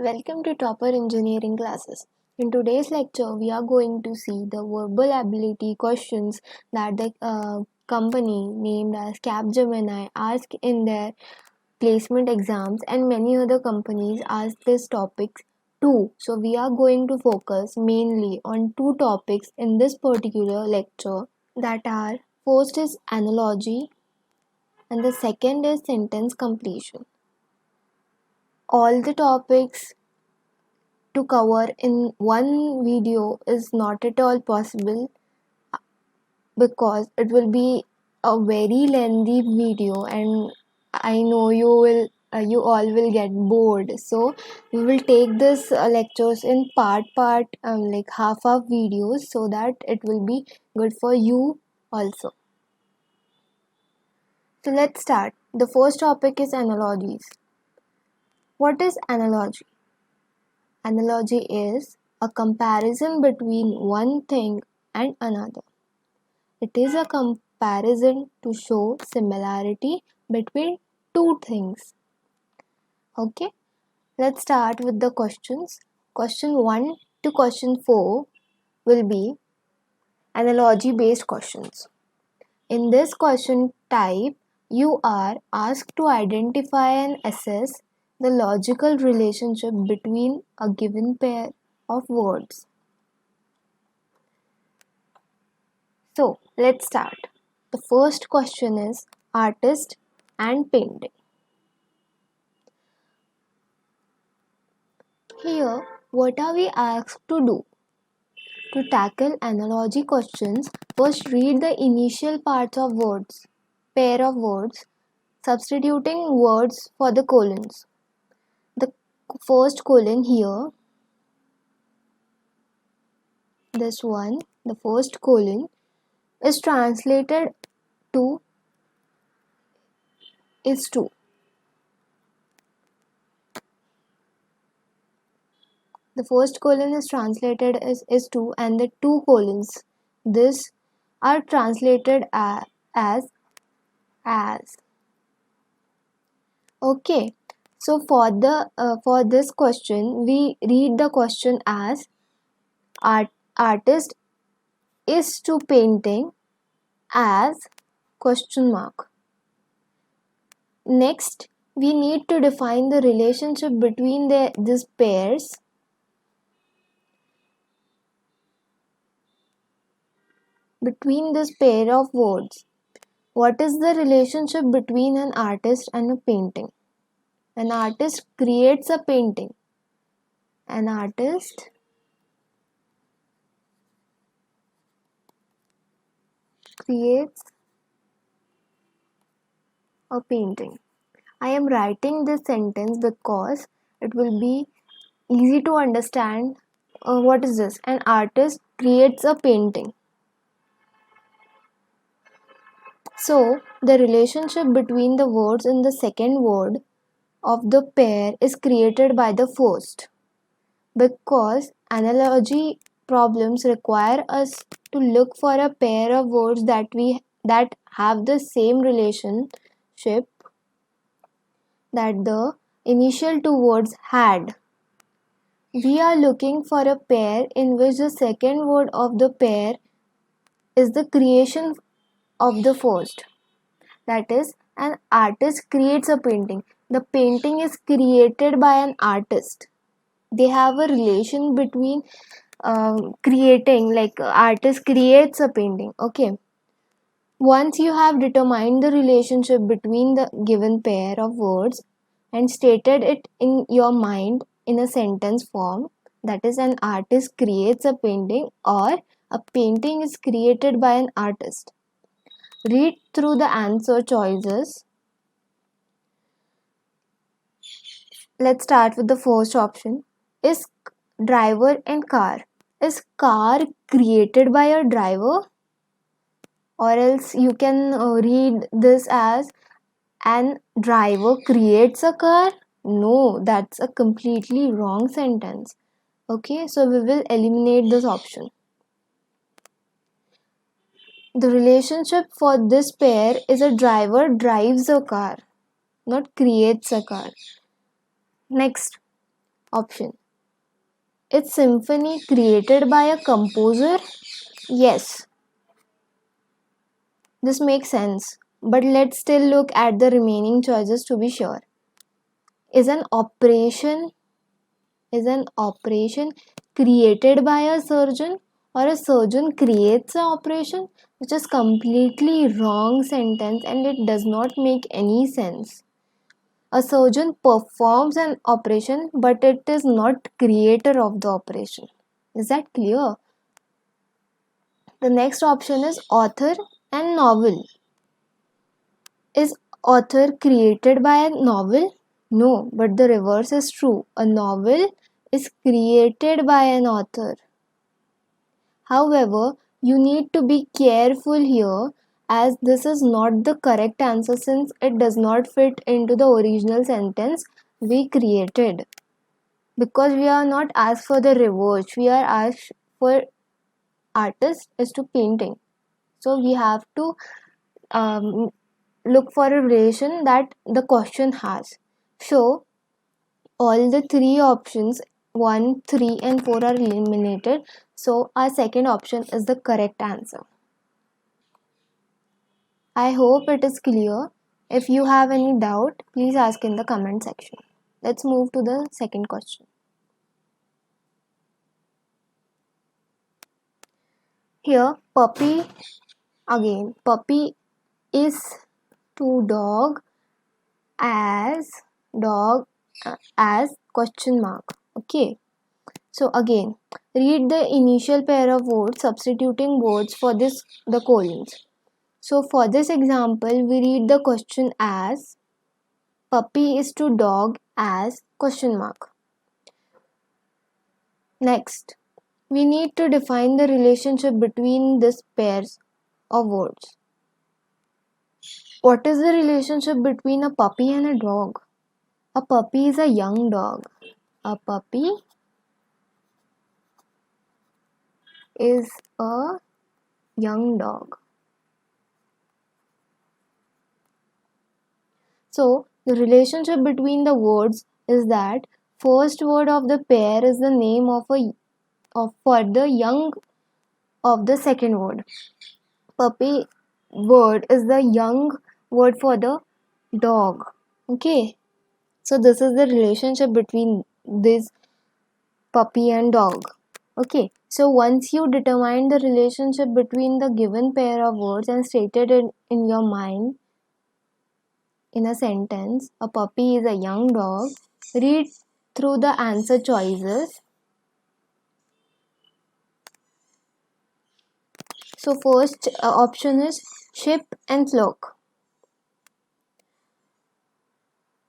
Welcome to Topper Engineering Classes. In today's lecture, we are going to see the verbal ability questions that the company named as Capgemini ask in their placement exams, and many other companies ask these topics too. So, we are going to focus mainly on two topics in this particular lecture, that are first is analogy and the second is sentence completion. All the topics to cover in one video is not at all possible because it will be a very lengthy video, and I know you all will get bored. So we will take this lectures in part like half videos, so that it will be good for you also. So let's start. The first topic is analogies. What is analogy? Analogy is a comparison between one thing and another. It is a comparison to show similarity between two things. Okay, let's start with the questions. Question 1 to question 4 will be analogy based questions. In this question type, you are asked to identify and assess the logical relationship between a given pair of words. So let's start. The first question is artist and painting. Here, what are we asked to do? To tackle analogy questions, first read the initial parts of words, pair of words, substituting words for the colons. The first colon here, this one, the first colon is translated to is to. The first colon is translated as is to, and the two colons, this are translated as. Okay, so for this question, we read the question as artist is to painting as question mark. Next, we need to define the relationship between these pairs. Between this pair of words, what is the relationship between an artist and a painting? An artist creates a painting. An artist creates a painting. I am writing this sentence because it will be easy to understand. What is this? An artist creates a painting. So, the relationship between the words in the second word of the pair is created by the first. Because analogy problems require us to look for a pair of words that have the same relationship that the initial two words had. We are looking for a pair in which the second word of the pair is the creation of the first. That is, an artist creates a painting. The painting is created by an artist. They have a relation between creating, like artist creates a painting. Okay. Once you have determined the relationship between the given pair of words and stated it in your mind in a sentence form, that is, an artist creates a painting or a painting is created by an artist. Read through the answer choices. Let's start with the first option. Is driver and car. Is car created by a driver? Or else you can read this as an driver creates a car. No, that's a completely wrong sentence. Okay, so we will eliminate this option. The relationship for this pair is a driver drives a car, not creates a car. Next, option. Is symphony created by a composer? Yes, this makes sense. But let's still look at the remaining choices to be sure. Is an operation created by a surgeon, or a surgeon creates an operation? Which is completely wrong sentence and it does not make any sense. A surgeon performs an operation but it is not creator of the operation. Is that clear? The next option is author and novel. Is author created by a novel? No, but the reverse is true. A novel is created by an author. However, you need to be careful here as this is not the correct answer since it does not fit into the original sentence we created. Because we are not asked for the reverse, we are asked for artist is to painting. So we have to look for a relation that the question has. So all the three options 1, 3 and 4 are eliminated. So our second option is the correct answer. I hope it is clear. If you have any doubt, please ask in the comment section. Let's move to the second question. Here puppy is to dog as question mark. Okay, so again read the initial pair of words substituting words for the colons. So for this example we read the question as puppy is to dog as question mark. Next we need to define the relationship between these pairs of words. What is the relationship between a puppy and a dog? A puppy is a young dog. A puppy is a young dog. So the relationship between the words is that first word of the pair is the name for the young of the second word. Puppy word is the young word for the dog. Okay, so this is the relationship between this puppy and dog. Okay, so once you determine the relationship between the given pair of words and stated it in your mind in a sentence, a puppy is a young dog, read through the answer choices. So first option is ship and flock.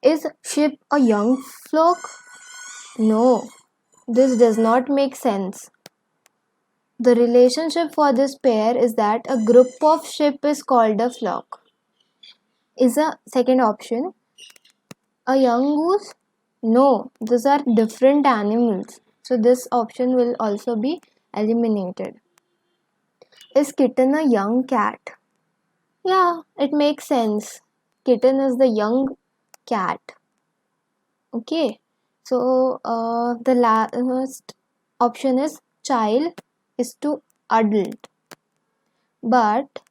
Is ship a young flock? No, this does not make sense. The relationship for this pair is that a group of sheep is called a flock. Is a second option a young goose? No, these are different animals. So this option will also be eliminated. Is kitten a young cat? Yeah, it makes sense. Kitten is the young cat. Okay, so the last option is child is to adult. But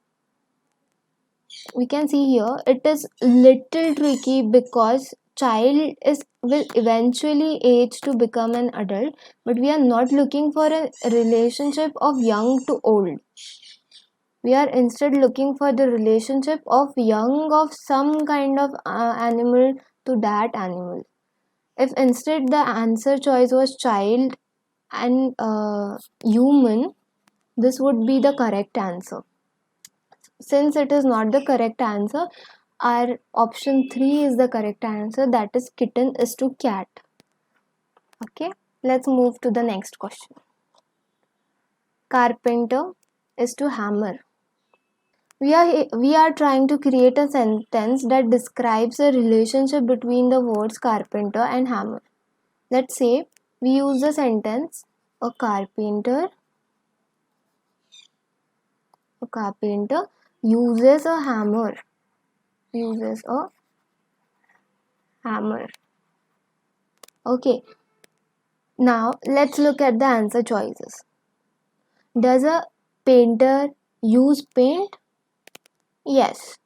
we can see here it is little tricky because child will eventually age to become an adult, but we are not looking for a relationship of young to old. We are instead looking for the relationship of young of some kind of animal to that animal. If instead the answer choice was child and human, this would be the correct answer. Since it is not the correct answer, our option 3 is the correct answer, that is kitten is to cat. Okay, let's move to the next question. Carpenter is to hammer. We are trying to create a sentence that describes a relationship between the words carpenter and hammer. Let's say we use the sentence a carpenter uses a hammer. Okay, Now let's look at the answer choices. Does a painter use paint? Yes.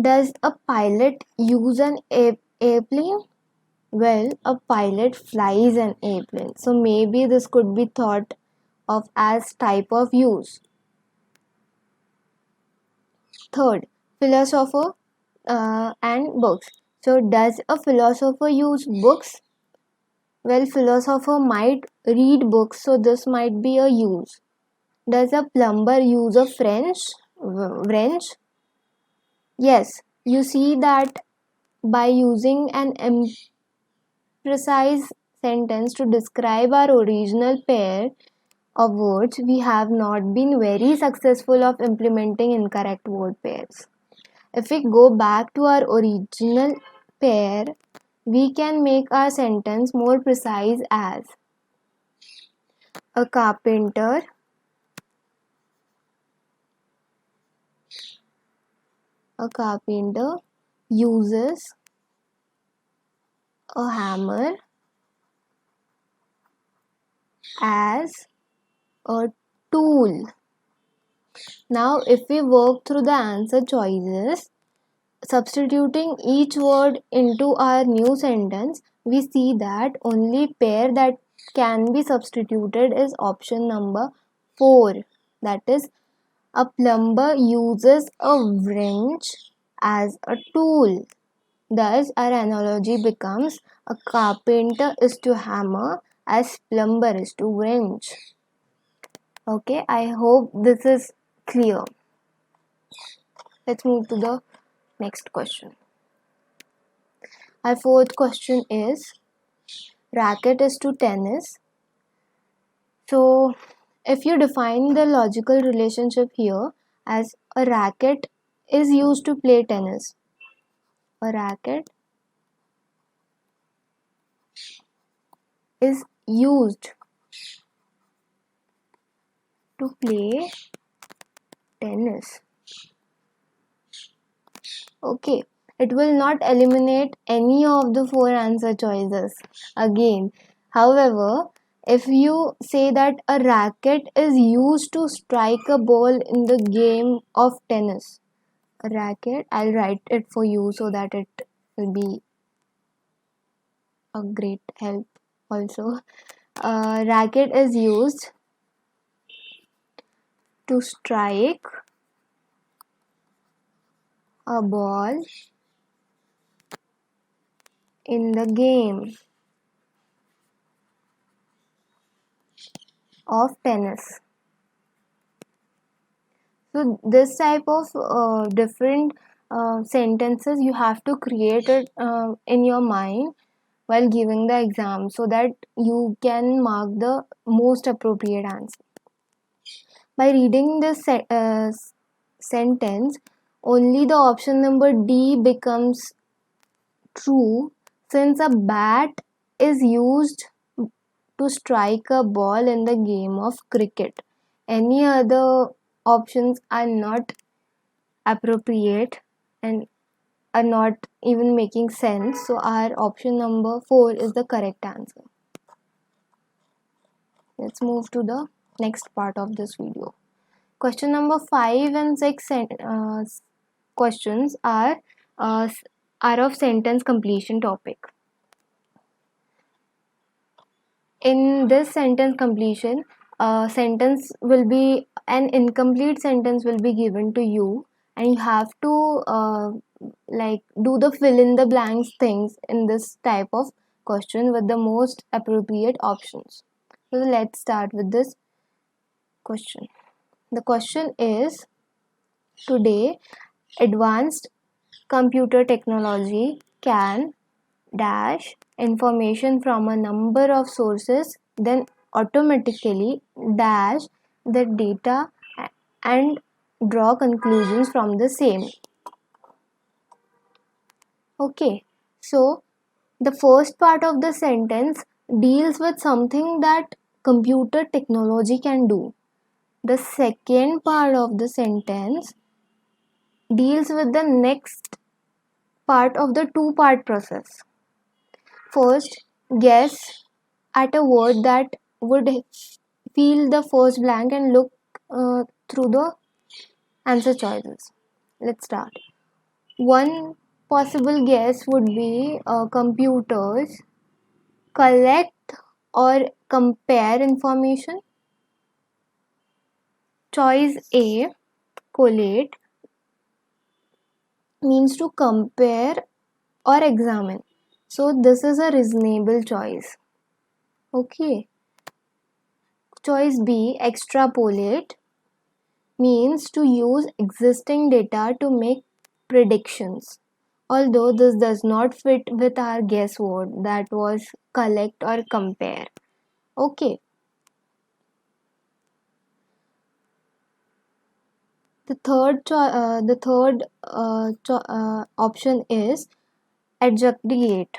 Does a pilot use an airplane? Well, a pilot flies an airplane, so maybe this could be thought of as type of use. Third, philosopher and books. So, does a philosopher use books? Well, philosopher might read books, so this might be a use. Does a plumber use a wrench? Yes, you see that by using an imprecise sentence to describe our original pair of words, we have not been very successful of implementing incorrect word pairs. If we go back to our original pair, we can make our sentence more precise as a carpenter uses a hammer as a tool. Now, if we work through the answer choices, substituting each word into our new sentence, we see that only pair that can be substituted is option number 4. That is, a plumber uses a wrench as a tool. Thus, our analogy becomes a carpenter is to hammer as plumber is to wrench. Okay, I hope this is clear. Let's move to the next question. Our fourth question is racket is to tennis. So, if you define the logical relationship here as a racket is used to play tennis, a racket is used to play tennis. Okay, it will not eliminate any of the 4 answer choices again. However, if you say that a racket is used to strike a ball in the game of tennis, a racket, I'll write it for you so that it will be a great help also. A racket is used to strike a ball in the game of tennis. So this type of different sentences you have to create it in your mind while giving the exam so that you can mark the most appropriate answer. By reading this sentence, only the option number D becomes true since a bat is used to strike a ball in the game of cricket. Any other options are not appropriate and are not even making sense. So our option number 4 is the correct answer. Let's move to the next part of this video. Question number 5 and 6 questions uh, are of sentence completion topic. In this sentence completion, sentence will be an incomplete sentence will be given to you and you have to like do the fill in the blanks things in this type of question with the most appropriate options. So let's start with this question. The question is, today advanced computer technology can dash information from a number of sources, then automatically dash the data and draw conclusions from the same. Okay, so the first part of the sentence deals with something that computer technology can do. The second part of the sentence deals with the next part of the two-part process. First, guess at a word that would fill the first blank and look through the answer choices. Let's start. One possible guess would be computers collect or compare information. Choice A, collate, means to compare or examine. So this is a reasonable choice. Okay. Choice B, extrapolate, means to use existing data to make predictions. Although this does not fit with our guess word that was collect or compare. Okay. The third option is adjudicate,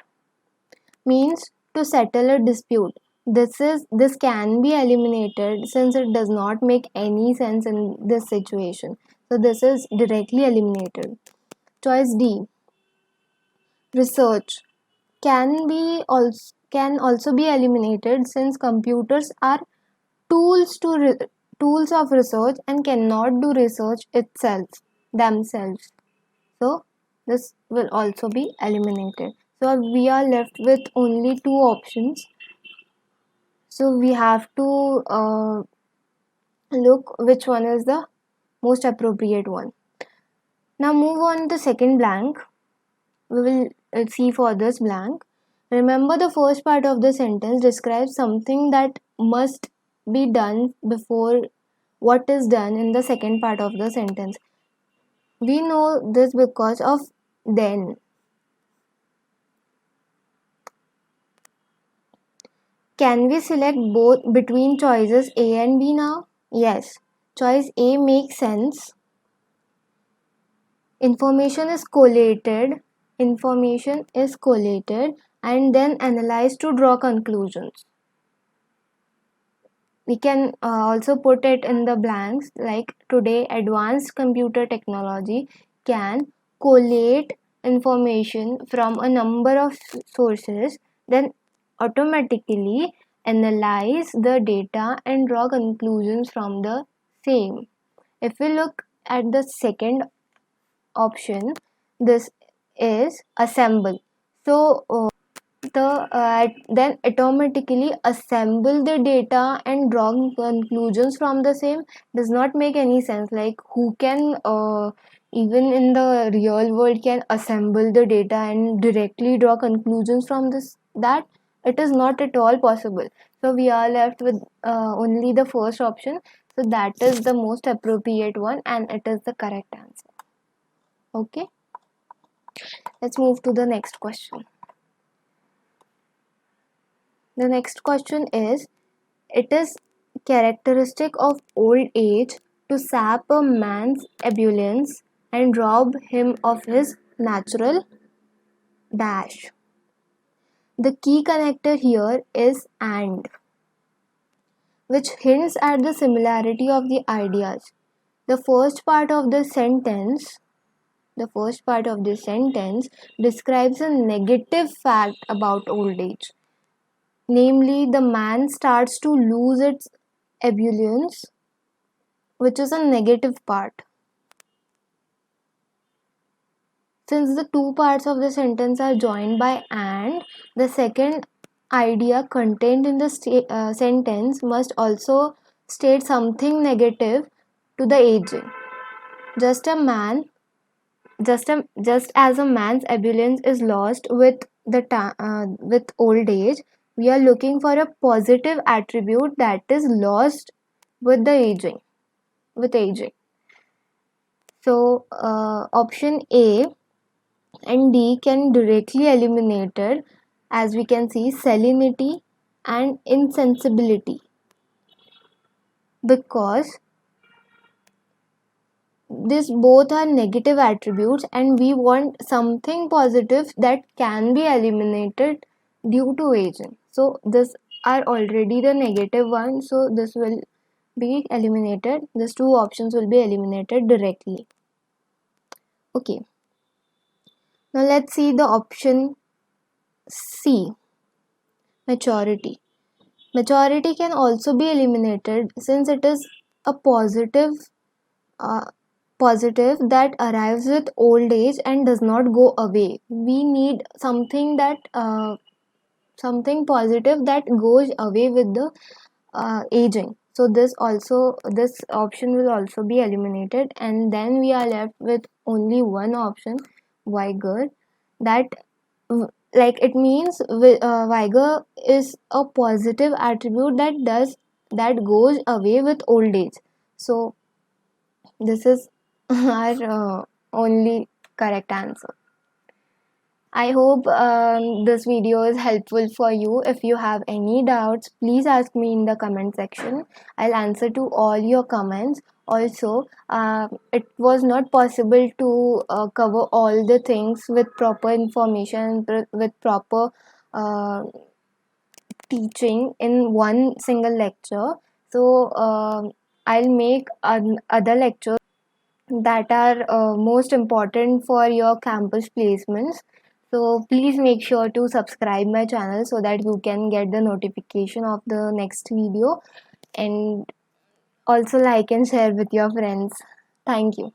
means to settle a dispute. This can be eliminated since it does not make any sense in this situation. So this is directly eliminated. Choice D, research, can also be eliminated since computers are tools tools of research and cannot do research itself themselves. So this will also be eliminated. So we are left with only two options. So we have to look which one is the most appropriate one. Now move on to second blank. We will see for this blank. Remember, the first part of the sentence describes something that must be done before what is done in the second part of the sentence. We know this because of then. Can we select both between choices A and B now? Yes. Choice A makes sense. Information is collated and then analyzed to draw conclusions. We can also put it in the blanks like today advanced computer technology can collate information from a number of sources, then automatically analyze the data and draw conclusions from the same. If we look at the second option, this is assemble. So then automatically assemble the data and draw conclusions from the same does not make any sense. Like who can even in the real world can assemble the data and directly draw conclusions from this that it is not at all possible. So we are left with only the first option. So that is the most appropriate one and it is the correct answer. Okay, let's move to the next question. The next question is, it is characteristic of old age to sap a man's ebullience and rob him of his natural dash. The key connector here is and, which hints at the similarity of the ideas. The first part of the sentence describes a negative fact about old age. Namely, the man starts to lose its ebullience, which is a negative part. Since the two parts of the sentence are joined by and, the second idea contained in the sentence must also state something negative to the aging. Just as a man's ebullience is lost with with old age, we are looking for a positive attribute that is lost with the aging. So option A and D can directly eliminated, as we can see, salinity and insensibility, because these both are negative attributes and we want something positive that can be eliminated due to aging. So these are already the negative one, so this will be eliminated. These two options will be eliminated directly. Okay, now let's see the option C. Maturity. Maturity can also be eliminated since it is a uh, positive that arrives with old age and does not go away. We need something positive that goes away with the aging. So this option will also be eliminated, and then we are left with only one option, vigor. That like it means vigor is a positive attribute that goes away with old age. So this is our only correct answer. I hope this video is helpful for you. If you have any doubts, please ask me in the comment section. I'll answer to all your comments. Also, it was not possible to cover all the things with proper information, with proper uh, teaching in one single lecture. So, I'll make other lectures that are most important for your campus placements. So please make sure to subscribe my channel so that you can get the notification of the next video, and also like and share with your friends. Thank you.